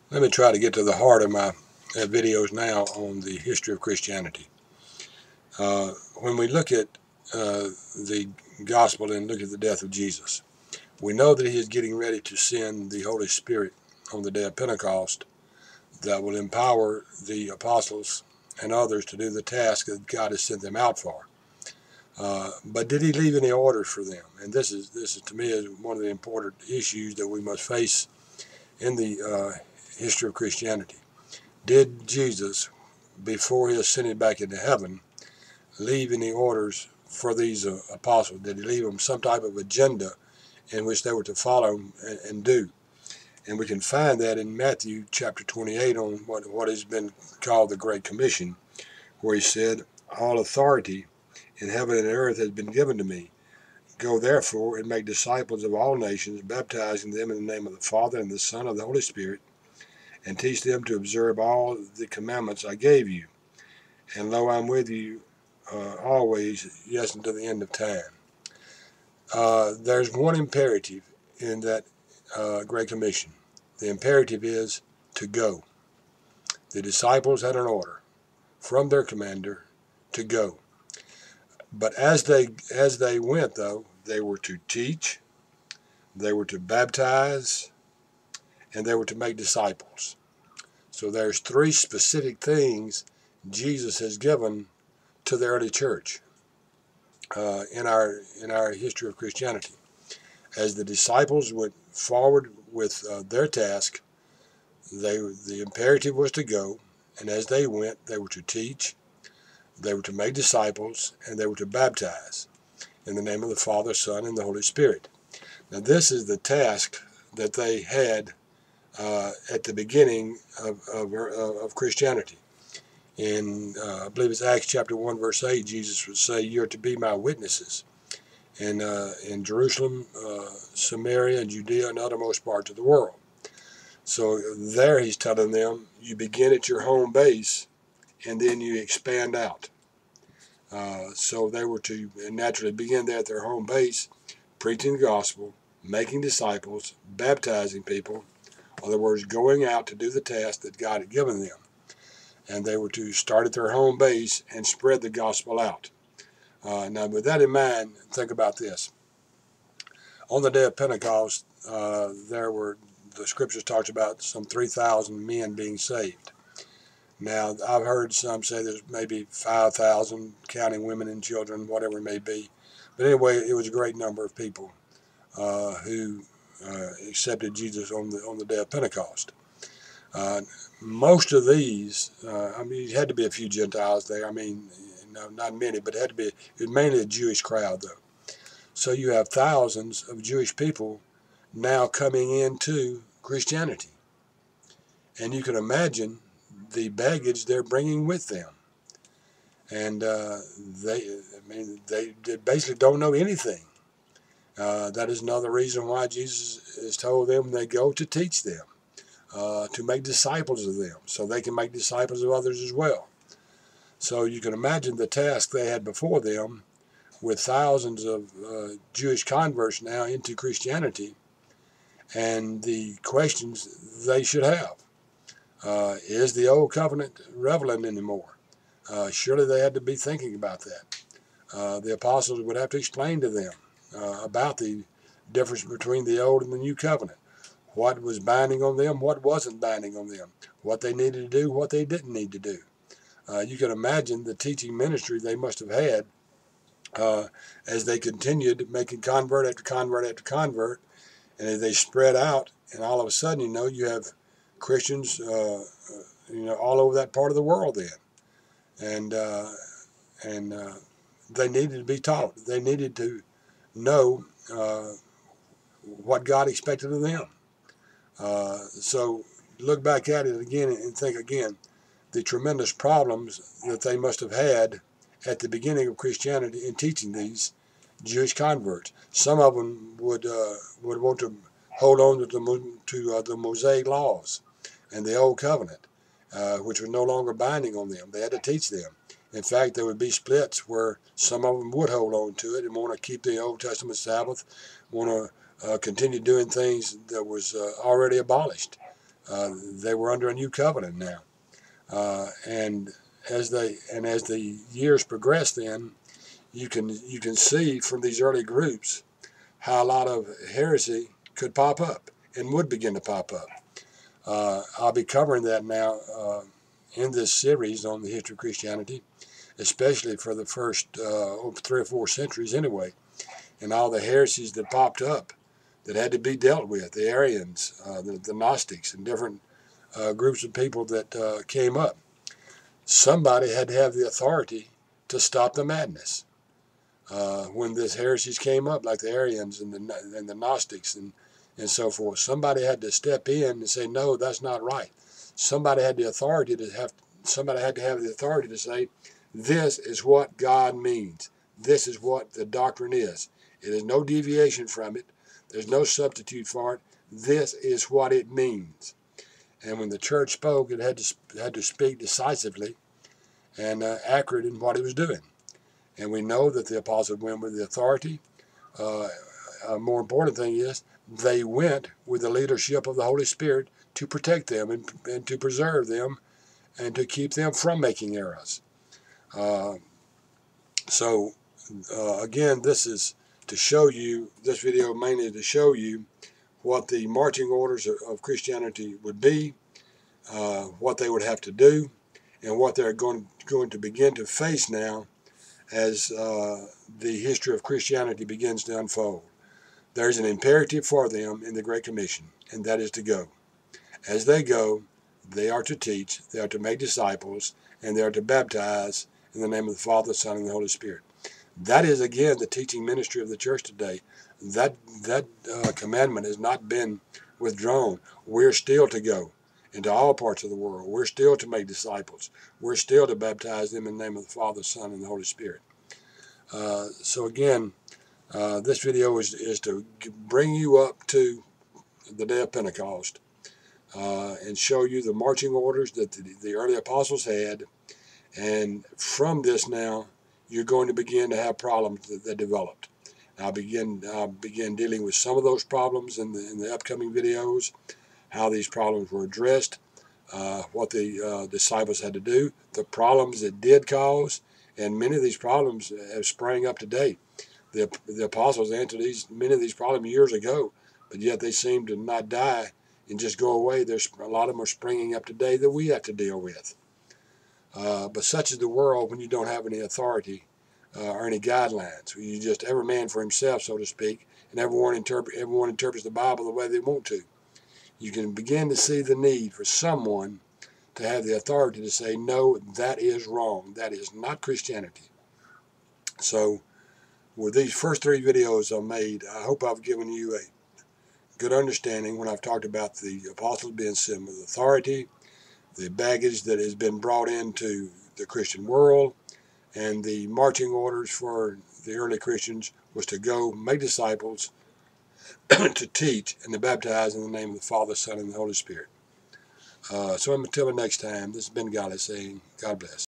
Let me try to get to the heart of my videos now on the history of Christianity. When we look at the gospel and look at the death of Jesus, we know that he is getting ready to send the Holy Spirit on the day of Pentecost that will empower the apostles and others to do the task that God has sent them out for. But did he leave any orders for them? And this is to me is one of the important issues that we must face in the history of Christianity. Did Jesus, before he ascended back into heaven, leave any orders for these apostles? Did he leave them some type of agenda in which they were to follow and do? And we can find that in Matthew chapter 28 on what has been called the Great Commission, where he said, "All authority in heaven and earth has been given to me. Go therefore and make disciples of all nations, baptizing them in the name of the Father and the Son and the Holy Spirit, and teach them to observe all the commandments I gave you. And lo, I'm with you always, yes, unto the end of time." There's one imperative in that Great Commission. The imperative is to go. The disciples had an order from their commander to go. But as they went, though, they were to teach, they were to baptize, and they were to make disciples. So there's three specific things Jesus has given to the early church in our history of Christianity. As the disciples went forward with their task, the imperative was to go, and as they went, they were to teach, they were to make disciples, and they were to baptize in the name of the Father, Son, and the Holy Spirit. Now, this is the task that they had at the beginning of Christianity. In, I believe it's Acts chapter 1, verse 8, Jesus would say, "You're to be my witnesses in Jerusalem, Samaria, and Judea, and uttermost parts of the world." So there he's telling them, you begin at your home base, and then you expand out. So they were to naturally begin there at their home base, preaching the gospel, making disciples, baptizing people, in other words, going out to do the task that God had given them. And they were to start at their home base and spread the gospel out. Now, with that in mind, think about this. On the day of Pentecost, the scriptures talks about some 3,000 men being saved. Now, I've heard some say there's maybe 5,000, counting women and children, whatever it may be. But anyway, it was a great number of people who accepted Jesus on the day of Pentecost. Most of these, it had to be a few Gentiles there. No, not many, but it was mainly a Jewish crowd, though. So you have thousands of Jewish people now coming into Christianity. And you can imagine the baggage they're bringing with them. And they basically don't know anything. That is another reason why Jesus has told them they go to teach them, to make disciples of them, so they can make disciples of others as well. So you can imagine the task they had before them with thousands of Jewish converts now into Christianity, and the questions they should have. Is the old covenant relevant anymore? Surely they had to be thinking about that. The apostles would have to explain to them about the difference between the old and the new covenant. What was binding on them, what wasn't binding on them, what they needed to do, what they didn't need to do. You can imagine the teaching ministry they must have had as they continued making convert after convert after convert, and as they spread out, and all of a sudden, you have Christians, all over that part of the world then, and they needed to be taught. They needed to know what God expected of them. So look back at it again and think again the tremendous problems that they must have had at the beginning of Christianity in teaching these Jewish converts. Some of them would want to hold on to the Mosaic laws and the Old Covenant, which was no longer binding on them. They had to teach them. In fact, there would be splits where some of them would hold on to it and want to keep the Old Testament Sabbath, want to continue doing things that was already abolished. They were under a new covenant now. And as the years progress, then you can see from these early groups how a lot of heresy could pop up and would begin to pop up. I'll be covering that now in this series on the history of Christianity, especially for the first 3 or 4 centuries anyway, and all the heresies that popped up that had to be dealt with, the Arians, the Gnostics, and different groups of people that came up. Somebody had to have the authority to stop the madness. When these heresies came up, like the Arians and the Gnostics and so forth, somebody had to step in and say, no, that's not right. Somebody had the authority to have the authority to say, this is what God means. This is what the doctrine is. It is no deviation from it. There's no substitute for it. This is what it means. And when the church spoke, it had to speak decisively and accurate in what it was doing. And we know that the apostles went with the authority. A more important thing is they went with the leadership of the Holy Spirit to protect them and to preserve them and to keep them from making errors. Again, this is to show you, this video mainly to show you what the marching orders of Christianity would be, what they would have to do, and what they're going to begin to face now as the history of Christianity begins to unfold. There's an imperative for them in the Great Commission, and that is to go. As they go, they are to teach, they are to make disciples, and they are to baptize in the name of the Father, the Son, and the Holy Spirit. That is, again, the teaching ministry of the church today. That commandment has not been withdrawn. We're still to go into all parts of the world. We're still to make disciples. We're still to baptize them in the name of the Father, Son, and the Holy Spirit. So again, this video is to bring you up to the day of Pentecost and show you the marching orders that the early apostles had. And from this now, you're going to begin to have problems that developed. I'll begin dealing with some of those problems in the upcoming videos, how these problems were addressed, what the disciples had to do, the problems it did cause, and many of these problems have sprang up today. The apostles answered many of these problems years ago, but yet they seem to not die and just go away. There's a lot of them are springing up today that we have to deal with. But such is the world when you don't have any authority or any guidelines. You just every man for himself, so to speak, and everyone interprets the Bible the way they want to. You can begin to see the need for someone to have the authority to say, no, that is wrong. That is not Christianity. So with these first 3 videos I made, I hope I've given you a good understanding when I've talked about the apostles being sent with authority, the baggage that has been brought into the Christian world, and the marching orders for the early Christians was to go make disciples, to teach, and to baptize in the name of the Father, Son, and the Holy Spirit. So until the next time, this has been Golly saying, God bless.